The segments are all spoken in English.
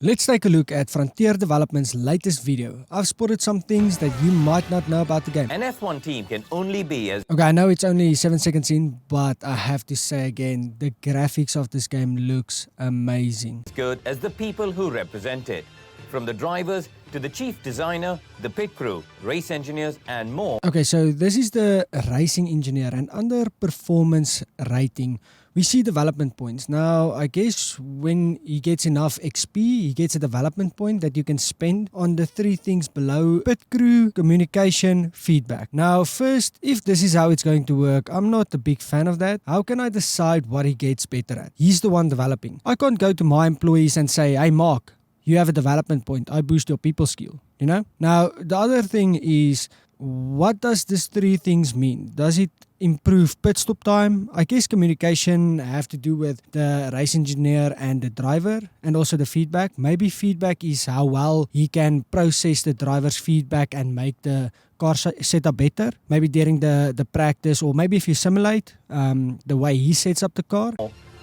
Let's take a look at Frontier Development's latest video. I've spotted some things that you might not know about the game. An F1 team can only be as Okay, I know it's only 7 seconds in, but I have to say again, the graphics of this game looks amazing. good as the people who represent it. From the drivers to the chief designer, the pit crew, race engineers and more. Okay, so this is the racing engineer, and under performance rating, we see development points. Now, I guess when he gets enough XP, he gets a development point that you can spend on the three things below: pit crew, communication, feedback. Now, first, if this is how it's going to work, I'm not a big fan of that. How can I decide what he gets better at? He's the one developing. I can't go to my employees and say, "Hey, Mark, you have a development point. I boost your people skill." You know? Now, the other thing is, what does these three things mean? Does it improve pit stop time? I guess communication have to do with the race engineer and the driver, and also the feedback. Maybe feedback is how well he can process the driver's feedback and make the car setup better. Maybe during the practice, or maybe if you simulate the way he sets up the car.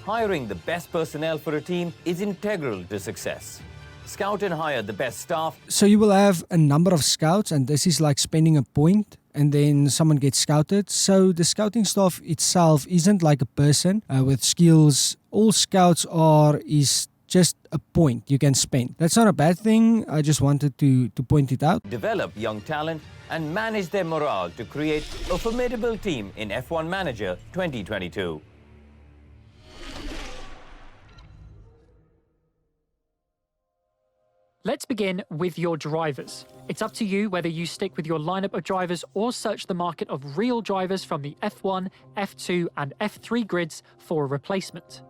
Hiring the best personnel for a team is integral to success. Scout and hire the best staff. So you will have a number of scouts, and this is like spending a point, and then someone gets scouted. So the scouting staff itself isn't like a person with skills. All scouts is just a point you can spend. That's not a bad thing. I just wanted to point it out. Develop young talent and manage their morale to create a formidable team in F1 Manager 2022. Let's begin with your drivers. It's up to you whether you stick with your lineup of drivers or search the market of real drivers from the F1, F2 and F3 grids for a replacement.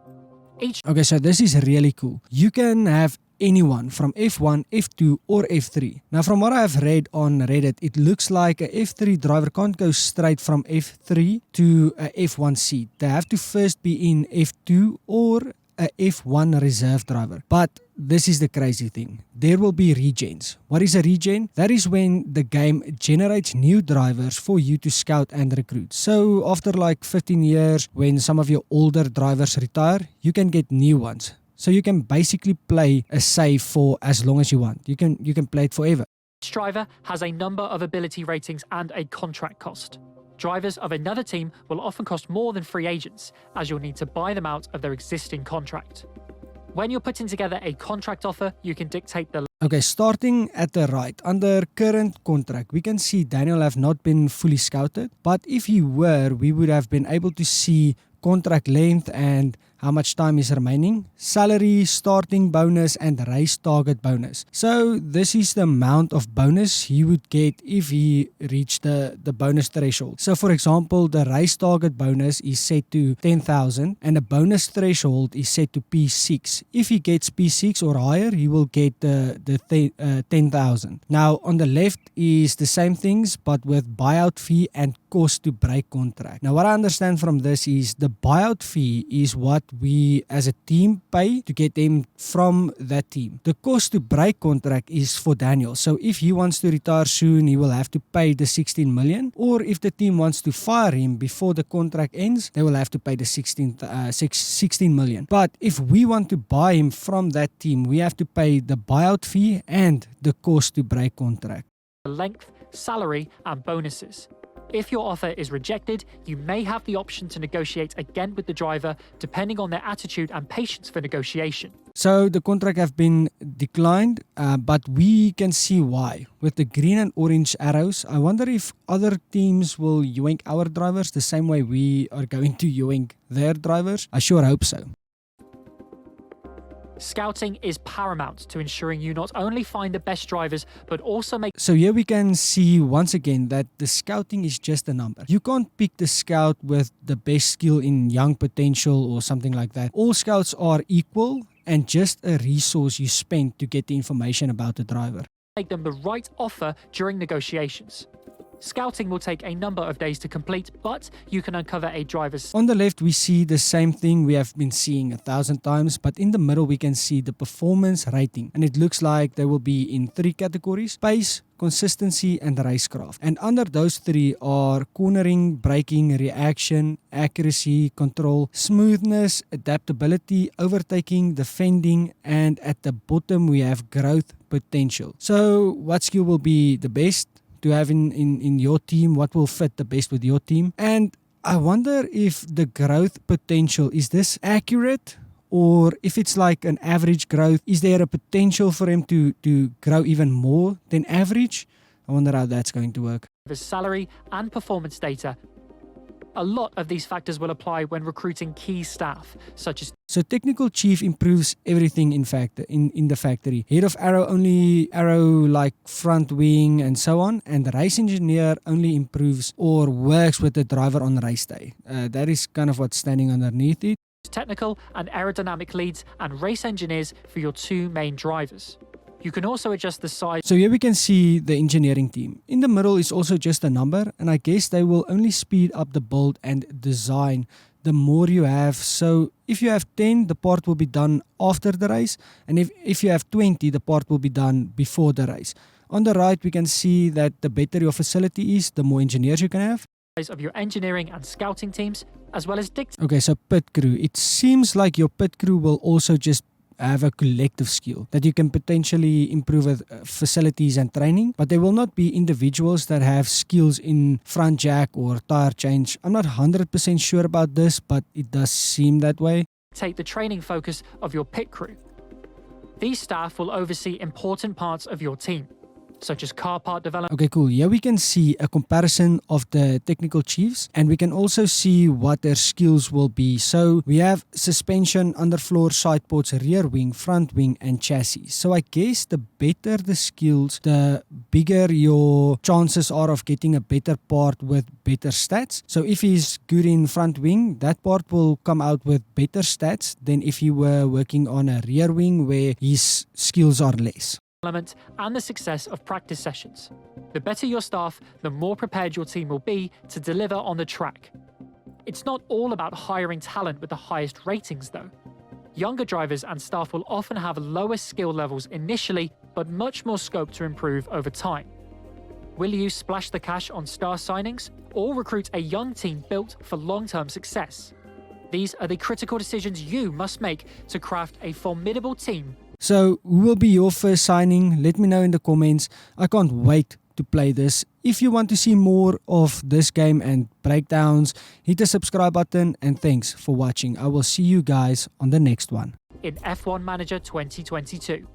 Okay, so this is really cool. You can have anyone from F1, F2 or F3. Now, from what I've read on Reddit, it looks like a F3 driver can't go straight from F3 to a F1 seat. They have to first be in F2 or a F1 reserve driver. But this is the crazy thing. There will be regens. What is a regen? That is when the game generates new drivers for you to scout and recruit. So after like 15 years, when some of your older drivers retire, you can get new ones. So you can basically play a save for as long as you want. You can play it forever. Each driver has a number of ability ratings and a contract cost. Drivers of another team will often cost more than free agents, as you'll need to buy them out of their existing contract. When you're putting together a contract offer, you can dictate the... Okay, starting at the right, under current contract, we can see Daniel have not been fully scouted, but if he were, we would have been able to see contract length and how much time is remaining, salary, starting bonus and race target bonus. So this is the amount of bonus he would get if he reached the bonus threshold. So for example, the race target bonus is set to 10,000 and the bonus threshold is set to P6. If he gets P6 or higher, he will get the 10,000. Now on the left is the same things but with buyout fee and cost to break contract. Now what I understand from this is the buyout fee is what we as a team pay to get them from that team. The cost to break contract is for Daniel. So if he wants to retire soon, he will have to pay the 16 million. Or if the team wants to fire him before the contract ends, they will have to pay the 16 million. But if we want to buy him from that team, we have to pay the buyout fee and the cost to break contract. Length, salary and bonuses. If your offer is rejected, you may have the option to negotiate again with the driver, depending on their attitude and patience for negotiation. So the contract have been declined, but we can see why. With the green and orange arrows, I wonder if other teams will yoink our drivers the same way we are going to yoink their drivers. I sure hope so. Scouting is paramount to ensuring you not only find the best drivers, but also make... So here we can see once again that the scouting is just a number. You can't pick the scout with the best skill in young potential or something like that. All scouts are equal and just a resource you spend to get the information about the driver. Make them the right offer during negotiations. Scouting will take a number of days to complete, but you can uncover a driver's On the left, we see the same thing we have been seeing 1,000 times, but in the middle, we can see the performance rating. And it looks like they will be in 3 categories: pace, consistency, and racecraft. And under those 3 are cornering, braking, reaction, accuracy, control, smoothness, adaptability, overtaking, defending, and at the bottom, we have growth potential. So what skill will be the best to have in your team? What will fit the best with your team? And I wonder if the growth potential, is this accurate? Or if it's like an average growth, is there a potential for him to grow even more than average? I wonder how that's going to work. salary and performance data. A lot of these factors will apply when recruiting key staff, such as So technical chief improves everything in the factory. Head of arrow only arrow like front wing and so on. And the race engineer only improves or works with the driver on race day. That is kind of what's standing underneath it. technical and aerodynamic leads and race engineers for your 2 main drivers. You can also adjust the size. So here we can see the engineering team. In the middle is also just a number, and I guess they will only speed up the build and design the more you have. So if you have 10, the part will be done after the race, and if you have 20, the part will be done before the race. On the right, we can see that the better your facility is, the more engineers you can have. Of your engineering and scouting teams, as well as Okay, so pit crew. It seems like your pit crew will also just have a collective skill that you can potentially improve with facilities and training, but there will not be individuals that have skills in front jack or tire change. I'm not 100% sure about this, but it does seem that way. Take the training focus of your pit crew. These staff will oversee important parts of your team, such as car part development. Okay, cool. Here we can see a comparison of the technical chiefs, and we can also see what their skills will be. So we have suspension, underfloor, side ports, rear wing, front wing, and chassis. So I guess the better the skills, the bigger your chances are of getting a better part with better stats. So if he's good in front wing, that part will come out with better stats than if he were working on a rear wing where his skills are less. And the success of practice sessions. The better your staff, the more prepared your team will be to deliver on the track. It's not all about hiring talent with the highest ratings, though. Younger drivers and staff will often have lower skill levels initially, but much more scope to improve over time. Will you splash the cash on star signings or recruit a young team built for long-term success? These are the critical decisions you must make to craft a formidable team. So, who will be your first signing? Let me know in the comments. I can't wait to play this. If you want to see more of this game and breakdowns, hit the subscribe button, and thanks for watching. I will see you guys on the next one. In F1 Manager 2022.